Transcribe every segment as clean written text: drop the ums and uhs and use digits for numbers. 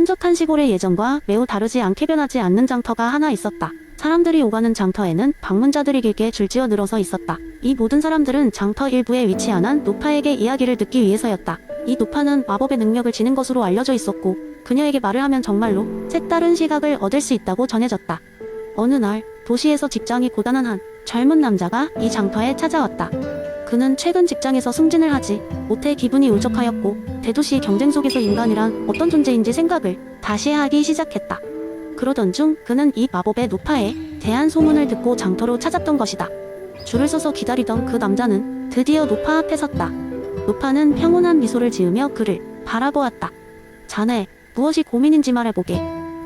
한적한 시골의 예전과 매우 다르지 않게 변하지 않는 장터가 하나 있었다. 사람들이 오가는 장터에는 방문자들이 길게 줄지어 늘어서 있었다. 이 모든 사람들은 장터 일부에 위치한 한 노파에게 이야기를 듣기 위해서였다. 이 노파는 마법의 능력을 지닌 것으로 알려져 있었고 그녀에게 말을 하면 정말로 색다른 시각을 얻을 수 있다고 전해졌다. 어느 날 도시에서 직장이 고단한 한 젊은 남자가 이 장터에 찾아왔다. 그는 최근 직장에서 승진을 하지 못해 기분이 울적하였고 대도시 경쟁 속에서 인간이란 어떤 존재인지 생각을 다시 하기 시작했다. 그러던 중 그는 이 마법의 노파에 대한 소문을 듣고 장터로 찾았던 것이다. 줄을 서서 기다리던 그 남자는 드디어 노파 앞에 섰다. 노파는 평온한 미소를 지으며 그를 바라보았다. 자네, 무엇이 고민인지 말해보게.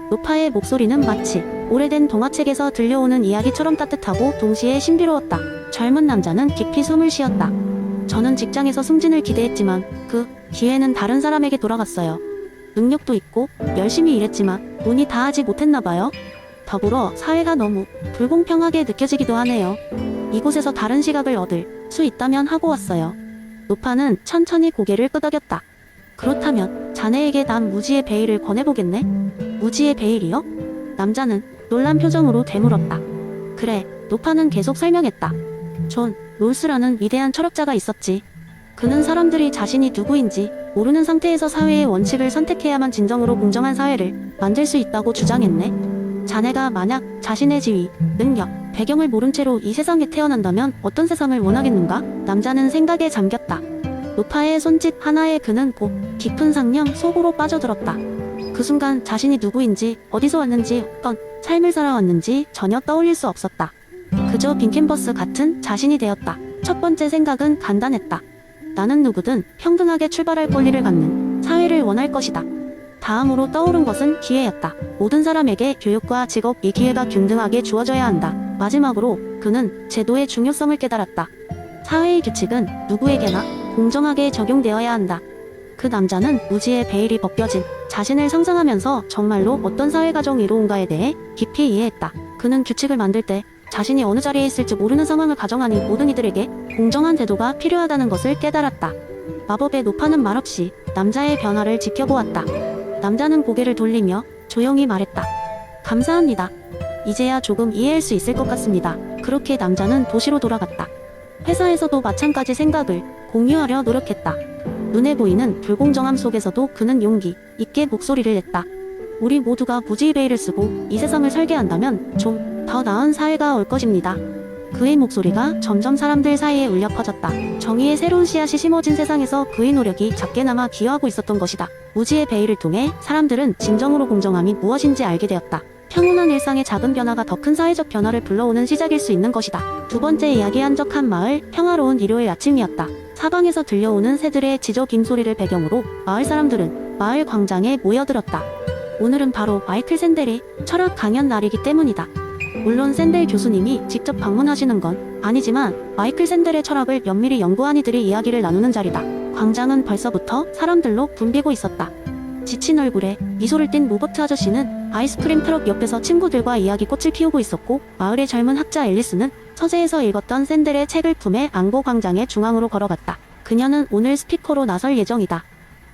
노파의 목소리는 마치 오래된 동화책에서 들려오는 이야기처럼 따뜻하고 동시에 신비로웠다. 젊은 남자는 깊이 숨을 쉬었다. 저는 직장에서 승진을 기대했지만 그 기회는 다른 사람에게 돌아갔어요. 능력도 있고 열심히 일했지만 운이 닿지 못했나봐요. 더불어 사회가 너무 불공평하게 느껴지기도 하네요. 이곳에서 다른 시각을 얻을 수 있다면 하고 왔어요. 노파는 천천히 고개를 끄덕였다. 그렇다면 자네에게 난 무지의 베일을 권해보겠네? 무지의 베일이요? 남자는 놀란 표정으로 되물었다. 그래, 노파는 계속 설명했다. 존 롤스라는 위대한 철학자가 있었지. 그는 사람들이 자신이 누구인지 모르는 상태에서 사회의 원칙을 선택해야만 진정으로 공정한 사회를 만들 수 있다고 주장했네. 자네가 만약 자신의 지위, 능력, 배경을 모른 채로 이 세상에 태어난다면 어떤 세상을 원하겠는가? 남자는 생각에 잠겼다. 노파의 손짓 하나에 그는 곧 깊은 상념 속으로 빠져들었다. 그 순간 자신이 누구인지, 어디서 왔는지, 어떤 삶을 살아왔는지 전혀 떠올릴 수 없었다. 그저 빈 캔버스 같은 자신이 되었다. 첫 번째 생각은 간단했다. 나는 누구든 평등하게 출발할 권리를 갖는 사회를 원할 것이다. 다음으로 떠오른 것은 기회였다. 모든 사람에게 교육과 직업, 이 기회가 균등하게 주어져야 한다. 마지막으로 그는 제도의 중요성을 깨달았다. 사회의 규칙은 누구에게나 공정하게 적용되어야 한다. 그 남자는 무지의 베일이 벗겨진 자신을 상상하면서 정말로 어떤 사회가정 이로운가에 대해 깊이 이해했다. 그는 규칙을 만들 때 자신이 어느 자리에 있을지 모르는 상황을 가정하니 모든 이들에게 공정한 제도가 필요하다는 것을 깨달았다. 마법의 노파는 말없이 남자의 변화를 지켜보았다. 남자는 고개를 돌리며 조용히 말했다. 감사합니다. 이제야 조금 이해할 수 있을 것 같습니다. 그렇게 남자는 도시로 돌아갔다. 회사에서도 마찬가지 생각을 공유하려 노력했다. 눈에 보이는 불공정함 속에서도 그는 용기 있게 목소리를 냈다. 우리 모두가 무지의 베일을 쓰고 이 세상을 살게 한다면 좀 더 나은 사회가 올 것입니다. 그의 목소리가 점점 사람들 사이에 울려 퍼졌다. 정의의 새로운 씨앗이 심어진 세상에서 그의 노력이 작게나마 기여하고 있었던 것이다. 무지의 베일을 통해 사람들은 진정으로 공정함이 무엇인지 알게 되었다. 평온한 일상의 작은 변화가 더 큰 사회적 변화를 불러오는 시작일 수 있는 것이다. 두 번째 이야기, 한적한 마을, 평화로운 일요일 아침이었다. 사방에서 들려오는 새들의 지저 빔소리를 배경으로 마을 사람들은 마을 광장에 모여들었다. 오늘은 바로 마이클 샌델의 철학 강연 날이기 때문이다. 물론 샌델 교수님이 직접 방문하시는 건 아니지만 마이클 샌델의 철학을 면밀히 연구한 이들이 이야기를 나누는 자리다. 광장은 벌써부터 사람들로 붐비고 있었다. 지친 얼굴에 미소를 띤 로버트 아저씨는 아이스크림 트럭 옆에서 친구들과 이야기꽃을 피우고 있었고, 마을의 젊은 학자 앨리스는 서재에서 읽었던 샌델의 책을 품에 안고 광장의 중앙으로 걸어갔다. 그녀는 오늘 스피커로 나설 예정이다.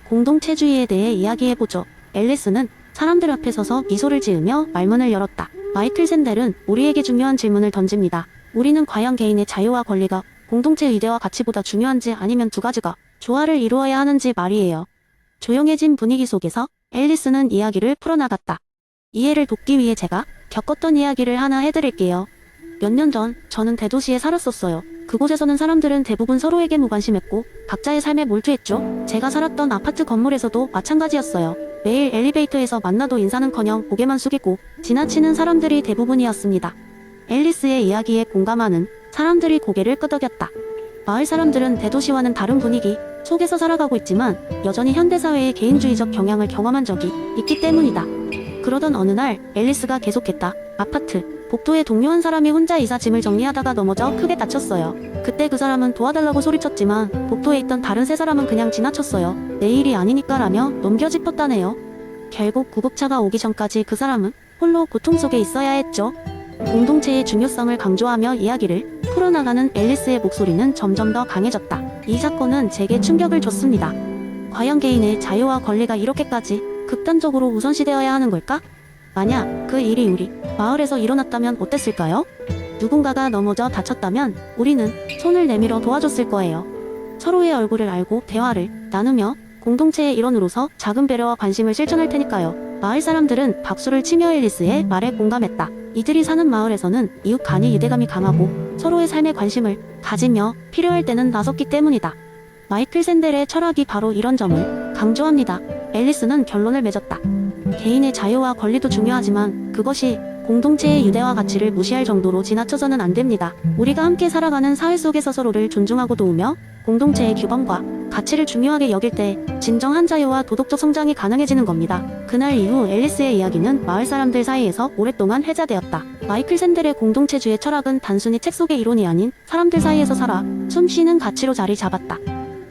공동체주의에 대해 이야기해보죠. 앨리스는 사람들 앞에 서서 미소를 지으며 말문을 열었다. 마이클 샌델은 우리에게 중요한 질문을 던집니다. 우리는 과연 개인의 자유와 권리가 공동체 의대와 가치보다 중요한지, 아니면 두 가지가 조화를 이루어야 하는지 말이에요. 조용해진 분위기 속에서 앨리스는 이야기를 풀어나갔다. 이해를 돕기 위해 제가 겪었던 이야기를 하나 해드릴게요. 몇 년 전 저는 대도시에 살았었어요. 그곳에서는 사람들은 대부분 서로에게 무관심했고 각자의 삶에 몰두했죠. 제가 살았던 아파트 건물에서도 마찬가지였어요. 매일 엘리베이터에서 만나도 인사는커녕 고개만 숙이고 지나치는 사람들이 대부분이었습니다. 앨리스의 이야기에 공감하는 사람들이 고개를 끄덕였다. 마을 사람들은 대도시와는 다른 분위기 속에서 살아가고 있지만 여전히 현대사회의 개인주의적 경향을 경험한 적이 있기 때문이다. 그러던 어느 날 앨리스가 계속했다. 아파트 복도에 동료 한 사람이 혼자 이사 짐을 정리하다가 넘어져 크게 다쳤어요. 그때 그 사람은 도와달라고 소리쳤지만 복도에 있던 다른 세 사람은 그냥 지나쳤어요. 내 일이 아니니까 라며 넘겨짚었다네요. 결국 구급차가 오기 전까지 그 사람은 홀로 고통 속에 있어야 했죠. 공동체의 중요성을 강조하며 이야기를 풀어나가는 앨리스의 목소리는 점점 더 강해졌다. 이 사건은 제게 충격을 줬습니다. 과연 개인의 자유와 권리가 이렇게까지 극단적으로 우선시되어야 하는 걸까? 만약 그 일이 우리 마을에서 일어났다면 어땠을까요? 누군가가 넘어져 다쳤다면 우리는 손을 내밀어 도와줬을 거예요. 서로의 얼굴을 알고 대화를 나누며 공동체의 일원으로서 작은 배려와 관심을 실천할 테니까요. 마을 사람들은 박수를 치며 앨리스의 말에 공감했다. 이들이 사는 마을에서는 이웃 간의 유대감이 강하고 서로의 삶에 관심을 가지며 필요할 때는 나섰기 때문이다. 마이클 샌델의 철학이 바로 이런 점을 강조합니다. 앨리스는 결론을 맺었다. 개인의 자유와 권리도 중요하지만 그것이 공동체의 유대와 가치를 무시할 정도로 지나쳐서는 안 됩니다. 우리가 함께 살아가는 사회 속에서 서로를 존중하고 도우며 공동체의 규범과 가치를 중요하게 여길 때 진정한 자유와 도덕적 성장이 가능해지는 겁니다. 그날 이후 앨리스의 이야기는 마을 사람들 사이에서 오랫동안 회자되었다. 마이클 샌델의 공동체주의 철학은 단순히 책 속의 이론이 아닌 사람들 사이에서 살아 숨쉬는 가치로 자리 잡았다.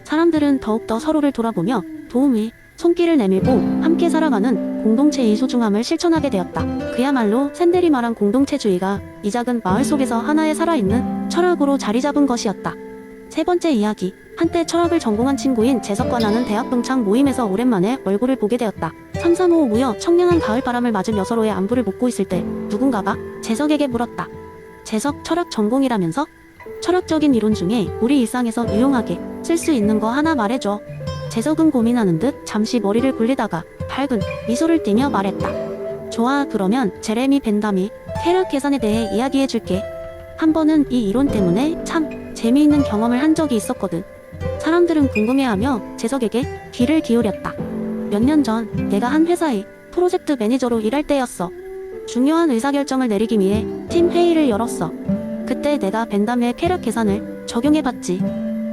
사람들은 더욱더 서로를 돌아보며 도움의 손길을 내밀고 함께 살아가는 공동체의 소중함을 실천하게 되었다. 그야말로 샌델이 말한 공동체주의가 이 작은 마을 속에서 하나의 살아있는 철학으로 자리 잡은 것이었다. 세 번째 이야기. 한때 철학을 전공한 친구인 재석과 나는 대학 동창 모임에서 오랜만에 얼굴을 보게 되었다. 삼삼오오 무여 청량한 가을바람을 맞으며 서로의 안부를 묻고 있을 때 누군가가 재석에게 물었다. 재석 철학 전공이라면서? 철학적인 이론 중에 우리 일상에서 유용하게 쓸 수 있는 거 하나 말해줘. 재석은 고민하는 듯 잠시 머리를 굴리다가 밝은 미소를 띠며 말했다. 좋아, 그러면 제레미 벤담이 쾌락 계산에 대해 이야기해줄게. 한 번은 이 이론 때문에 참 재미있는 경험을 한 적이 있었거든. 사람들은 궁금해하며 재석에게 귀를 기울였다. 몇 년 전 내가 한 회사의 프로젝트 매니저로 일할 때였어. 중요한 의사결정을 내리기 위해 팀 회의를 열었어. 그때 내가 벤담의 쾌락 계산을 적용해봤지.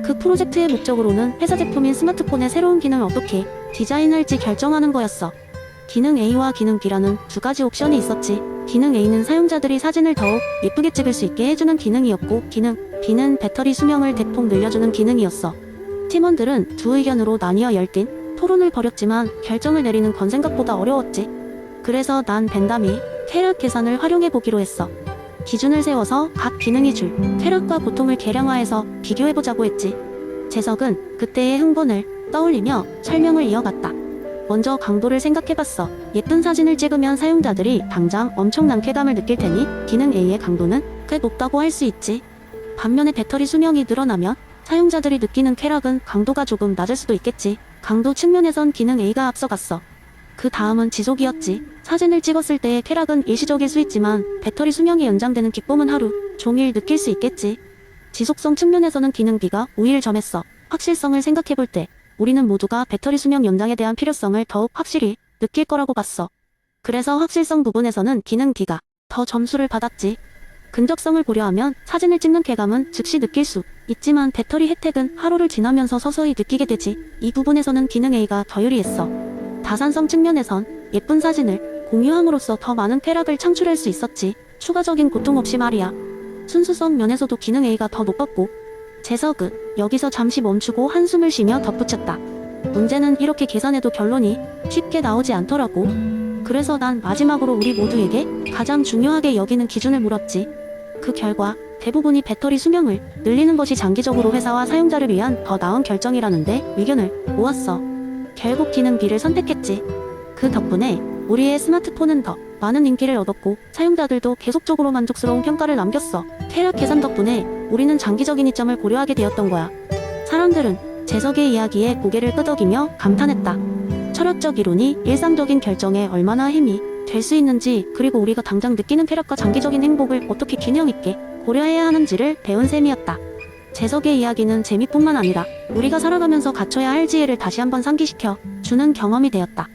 그 프로젝트의 목적으로는 회사 제품인 스마트폰의 새로운 기능을 어떻게 디자인할지 결정하는 거였어. 기능 A와 기능 B라는 두 가지 옵션이 있었지. 기능 A는 사용자들이 사진을 더욱 예쁘게 찍을 수 있게 해주는 기능이었고, 기능 B는 배터리 수명을 대폭 늘려주는 기능이었어. 팀원들은 두 의견으로 나뉘어 열띤 토론을 벌였지만 결정을 내리는 건 생각보다 어려웠지. 그래서 난 벤담이 쾌락 계산을 활용해보기로 했어. 기준을 세워서 각 기능이 줄 쾌락과 고통을 계량화해서 비교해보자고 했지. 재석은 그때의 흥분을 떠올리며 설명을 이어갔다. 먼저 강도를 생각해봤어. 예쁜 사진을 찍으면 사용자들이 당장 엄청난 쾌감을 느낄 테니 기능 A의 강도는 꽤 높다고 할 수 있지. 반면에 배터리 수명이 늘어나면 사용자들이 느끼는 쾌락은 강도가 조금 낮을 수도 있겠지. 강도 측면에선 기능 A가 앞서갔어. 그 다음은 지속이었지. 사진을 찍었을 때의 쾌락은 일시적일 수 있지만 배터리 수명이 연장되는 기쁨은 하루 종일 느낄 수 있겠지. 지속성 측면에서는 기능 B가 우위를 점했어. 확실성을 생각해볼 때 우리는 모두가 배터리 수명 연장에 대한 필요성을 더욱 확실히 느낄 거라고 봤어. 그래서 확실성 부분에서는 기능 D가 더 점수를 받았지. 근접성을 고려하면 사진을 찍는 쾌감은 즉시 느낄 수 있지만 배터리 혜택은 하루를 지나면서 서서히 느끼게 되지. 이 부분에서는 기능 A가 더 유리했어. 다산성 측면에선 예쁜 사진을 공유함으로써 더 많은 쾌락을 창출할 수 있었지. 추가적인 고통 없이 말이야. 순수성 면에서도 기능 A가 더 높았고. 재석은 여기서 잠시 멈추고 한숨을 쉬며 덧붙였다. 문제는 이렇게 계산해도 결론이 쉽게 나오지 않더라고. 그래서 난 마지막으로 우리 모두에게 가장 중요하게 여기는 기준을 물었지. 그 결과 대부분이 배터리 수명을 늘리는 것이 장기적으로 회사와 사용자를 위한 더 나은 결정이라는데 의견을 모았어. 결국 기능 B를 선택했지. 그 덕분에 우리의 스마트폰은 더 많은 인기를 얻었고 사용자들도 계속적으로 만족스러운 평가를 남겼어. 쾌락 계산 덕분에 우리는 장기적인 이점을 고려하게 되었던 거야. 사람들은 재석의 이야기에 고개를 끄덕이며 감탄했다. 철학적 이론이 일상적인 결정에 얼마나 힘이 될 수 있는지, 그리고 우리가 당장 느끼는 쾌락과 장기적인 행복을 어떻게 균형 있게 고려해야 하는지를 배운 셈이었다. 재석의 이야기는 재미뿐만 아니라 우리가 살아가면서 갖춰야 할 지혜를 다시 한번 상기시켜 주는 경험이 되었다.